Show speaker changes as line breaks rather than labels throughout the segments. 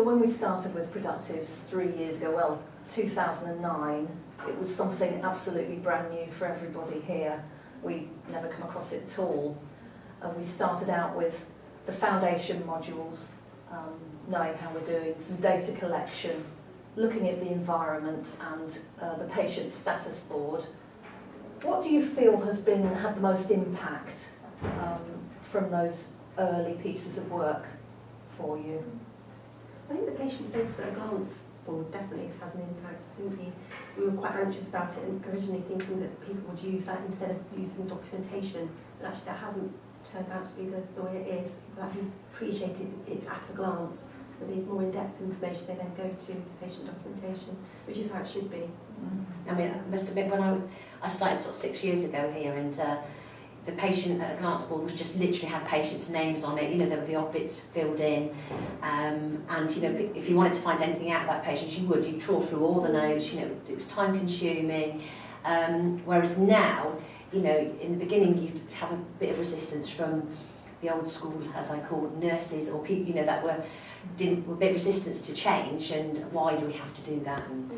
So when we started with Productives 3 years ago, well, 2009, it was something absolutely brand new for everybody here. We'd never come across it at all. And we started out with the foundation modules, knowing how we're doing, some data collection, looking at the environment and the patient status board. What do you feel has had the most impact from those early pieces of work for you?
I think the patient status at a glance board definitely has an impact. I think we were quite anxious about it and originally thinking that people would use that instead of using documentation, but actually that hasn't turned out to be the way it is. People actually appreciate it's at a glance. They need more in-depth information, they then go to the patient documentation, which is how it should be.
I mean, I must admit, when I started sort of 6 years ago here, and the patient at a glance board was just literally had patients' names on it. You know, there were the obits filled in, and you know, if you wanted to find anything out about patients, you'd trawl through all the notes. You know, it was time-consuming. Whereas now, you know, in the beginning, you'd have a bit of resistance from the old school, as I called, nurses or people, you know, that were a bit resistant to change, and why do we have to do that? And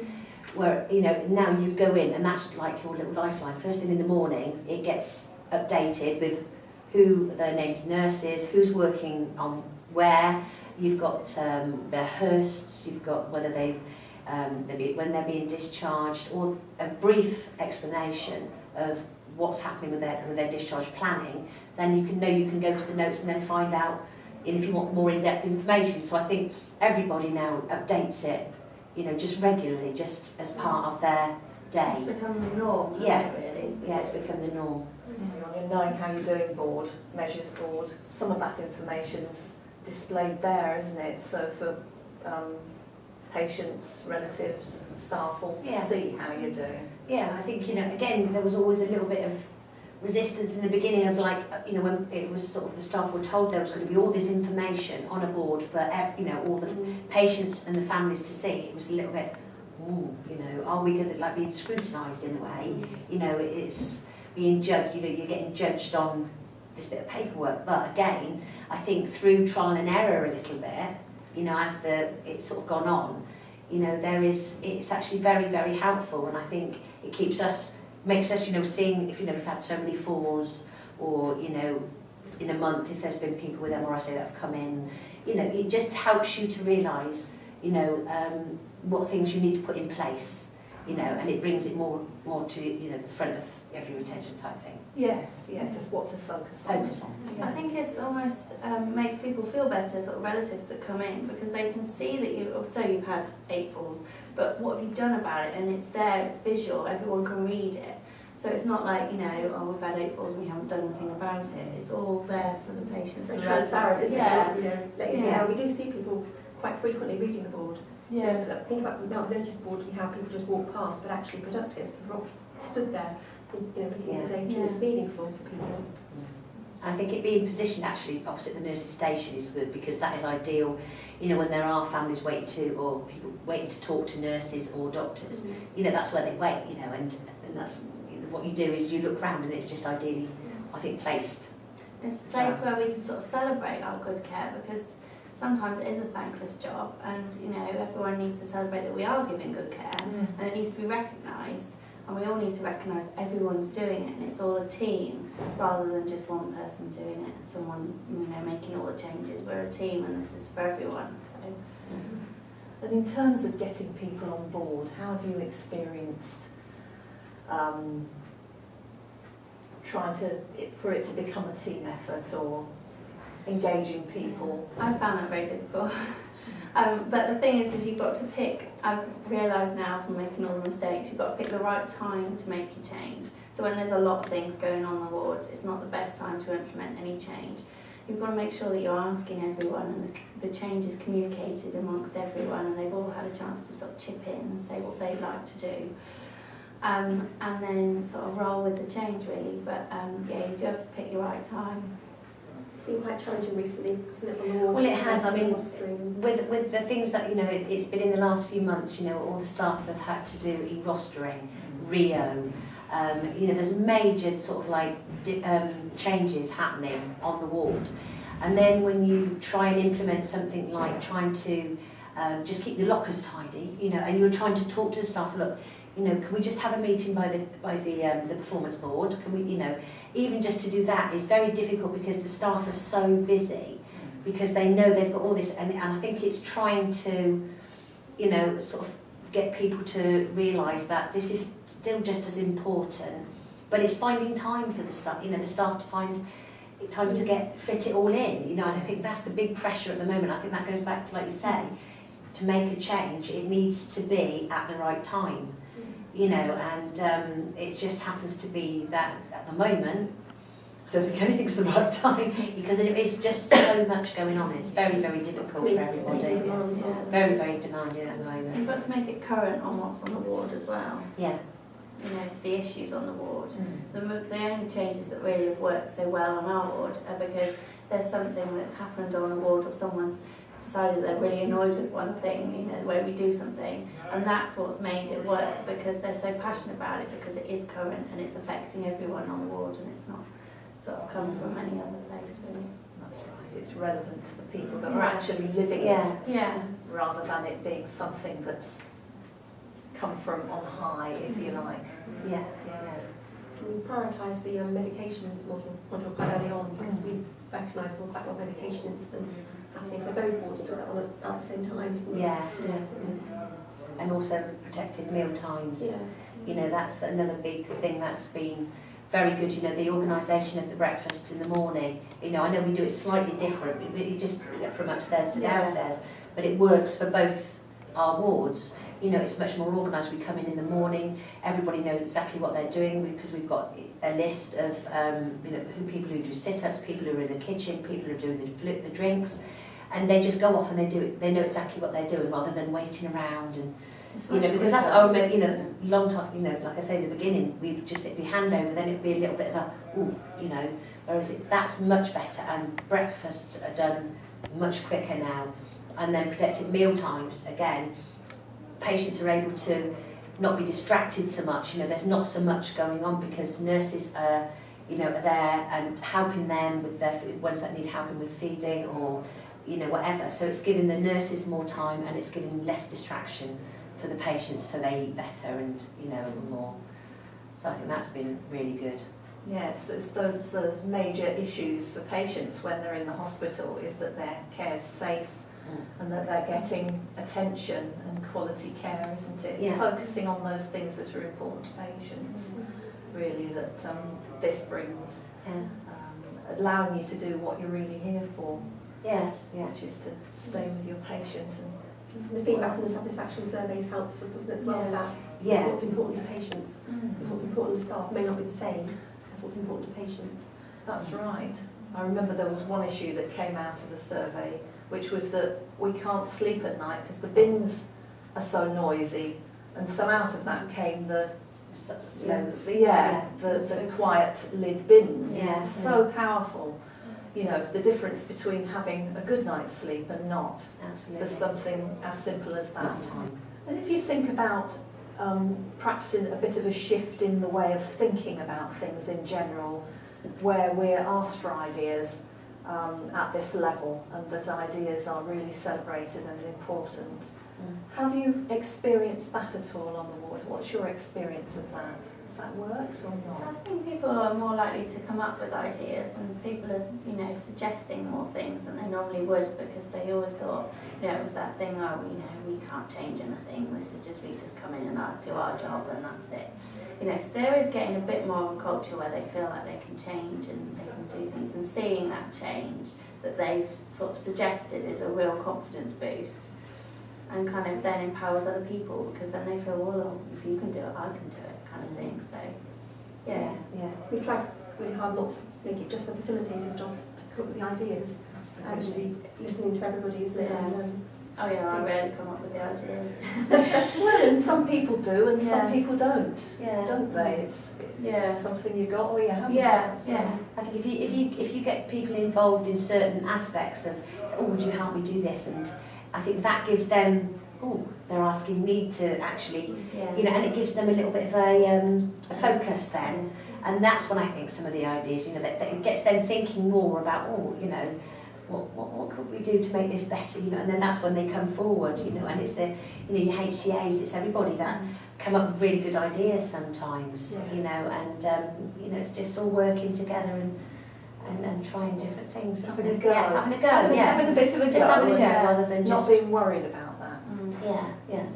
where, you know, now you go in and that's like your little lifeline. First thing in the morning, it gets updated with who the named nurses, who's working on where. You've got their Hearsts, you've got whether when they're being discharged, or a brief explanation of what's happening with their discharge planning. Then you can go to the notes and then find out if you want more in-depth information. So I think everybody now updates it, you know, just regularly, just as part of their day.
It's become the norm, hasn't it, really?
Yeah, it's become the norm.
You're on your knowing how you're doing board, measures board. Some of that information's displayed there, isn't it? So for patients, relatives, staff all to see how you're doing.
Yeah, I think, you know, again, there was always a little bit of resistance in the beginning of, like, you know, when it was sort of the staff were told there was going to be all this information on a board for, you know, all the patients and the families to see. It was a little bit, ooh, you know, are we going to, like, being scrutinised in a way? You know, it's being judged, you know, you're getting judged on this bit of paperwork. But again, I think through trial and error a little bit, you know, as it's sort of gone on, you know, it's actually very, very helpful, and I think it makes us, you know, seeing if, you know, we've had so many falls, or, you know, in a month if there's been people with MRSA that have come in, you know, it just helps you to realise, you know, what things you need to put in place, you know, and it brings it more to, you know, the front of every retention type thing.
Yes, yeah, what to focus on.
Yes.
I think it's almost makes people feel better, sort of relatives that come in, because they can see that you've had 8 falls, but what have you done about it? And it's there, it's visual, everyone can read it. So it's not like, you know, oh, we've had 8 falls and we haven't done anything about it. It's all there for the patients.
It's transparent, isn't it? You know, letting you know. We do see people quite frequently reading the board.
Yeah.
You know, think about the amount of notice boards we have, people just walk past, but actually Productives, people are stood there, you know, looking at the data, and it's meaningful for people.
I think it being positioned actually opposite the nurse's station is good, because that is ideal, you know, when there are families waiting to, or people waiting to talk to nurses or doctors, you know, that's where they wait, you know, and that's, you know, what you do is you look round and it's just ideally, I think, placed.
It's a place where we can sort of celebrate our good care, because sometimes it is a thankless job, and, you know, everyone needs to celebrate that we are giving good care, and it needs to be recognised. And we all need to recognise everyone's doing it, and it's all a team rather than just one person doing it and someone, you know, making all the changes. We're a team, and this is for everyone. So.
And in terms of getting people on board, how have you experienced trying for it to become a team effort, or engaging people?
I found that very difficult. But the thing is you've got to pick, I've realised now from making all the mistakes, you've got to pick the right time to make your change. So when there's a lot of things going on in the wards, it's not the best time to implement any change. You've got to make sure that you're asking everyone, and the change is communicated amongst everyone, and they've all had a chance to sort of chip in and say what they'd like to do. And then sort of roll with the change, really. But yeah, you do have to pick your right time.
It's been quite challenging recently, isn't it? On the wards,
Well, it has. I mean,
rostering.
with the things that, you know, it's been in the last few months, you know, all the staff have had to do e-rostering, Rio. You know, there's major sort of like changes happening on the ward. And then when you try and implement something like trying to just keep the lockers tidy, you know, and you're trying to talk to the staff, look, you know, can we just have a meeting by the performance board? Can we, you know, even just to do that is very difficult because the staff are so busy because they know they've got all this, and I think it's trying to, you know, sort of get people to realise that this is still just as important, but it's finding time for the staff, you know, the staff to find time to fit it all in, you know, and I think that's the big pressure at the moment. I think that goes back to, like you say, to make a change, it needs to be at the right time, you know, and it just happens to be that at the moment, I don't think anything's the right time because it's just so much going on. It's very, very difficult for everybody. Very, very demanding at the moment.
You've got to make it current on what's on the ward as well.
Yeah.
You know, to the issues on the ward. The only changes that really have worked so well on our ward are because there's something that's happened on a ward or someone's decided they're really annoyed with one thing, you know, the way we do something, and that's what's made it work because they're so passionate about it because it is current and it's affecting everyone on the ward and it's not sort of come from any other place really.
That's right, it's relevant to the people that are actually living it, rather than it being something that's come from on high, if you like.
Yeah.
We prioritise the medications module quite early on because we recognised there were quite a lot of medication incidents happening, so both wards took that on at the same time.
Yeah. And also protected meal times.
Yeah.
You know, that's another big thing that's been very good. You know, the organisation of the breakfasts in the morning. You know, I know we do it slightly different. We just get from upstairs to downstairs, but it works for both our wards. You know, it's much more organised. We come in the morning, everybody knows exactly what they're doing because we've got a list of, you know, people who do sit-ups, people who are in the kitchen, people who are doing the drinks, and they just go off and they do it. They know exactly what they're doing rather than waiting around and, you know, because that's, I remember, you know, long time, you know, like I say in the beginning, it'd be handover, then it'd be a little bit of a, ooh, you know, whereas that's much better and breakfasts are done much quicker now. And then protected meal times, again, patients are able to not be distracted so much, you know, there's not so much going on because nurses are, you know, are there and helping them with their ones that need helping with feeding or, you know, whatever. So it's giving the nurses more time and it's giving less distraction for the patients so they eat better and, you know, more. So I think that's been really good.
Yes, it's those major issues for patients when they're in the hospital is that their care's safe and that they're getting attention and quality care, isn't it? It's focusing on those things that are important to patients, really, that this brings, allowing you to do what you're really here for, which is to stay with your patient. And
the feedback from the satisfaction surveys helps, doesn't it, as well, about what's important to patients. Because what's important to staff may not be the same as what's important to patients.
That's right. I remember there was one issue that came out of the survey, which was that we can't sleep at night because the bins are so noisy, and so out of that came the quiet lid bins.
Yeah.
So powerful, you know, the difference between having a good night's sleep and not.
Absolutely.
For something as simple as that. And if you think about perhaps in a bit of a shift in the way of thinking about things in general, where we're asked for ideas at this level and that ideas are really celebrated and important. Have you experienced that at all on the ward? What's your experience of that? Has that worked or
I
not?
think people are more likely to come up with ideas and people are, you know, suggesting more things than they normally would because they always thought, you know, it was that thing, oh, you know, we can't change anything, this is just, we just come in and do our job and that's it. You know, so there is getting a bit more of a culture where they feel like they can change and they can do things, and seeing that change that they've sort of suggested is a real confidence boost and kind of then empowers other people because then they feel, well, if you can do it, I can do it kind of thing. So, yeah.
We try really hard not to make it just the facilitators' jobs to come up with the ideas. Actually listening to everybody, isn't it?
Yeah.
And,
I rarely come up with the ideas.
Well, and some people do and some people don't,
Yeah.
don't they? It's something you got or you haven't got. So.
I think if you get people involved in certain aspects of, oh, would you help me do this? And I think that gives them, oh, they're asking me to actually, you know, and it gives them a little bit of a focus then. And that's when I think some of the ideas, you know, that it gets them thinking more about, oh, you know, what could we do to make this better, you know, and then that's when they come forward, you know, and it's the, you know, your HCAs, it's everybody that come up with really good ideas sometimes,
Yeah.
you know, and, you know, it's just all working together and trying different things.
Having
isn't
a
it?
go.
Yeah, having a go,
Having
yeah.
a bit of a
Just
go
having a go
and,
rather than
not
just...
being worried about that.
Yeah, yeah.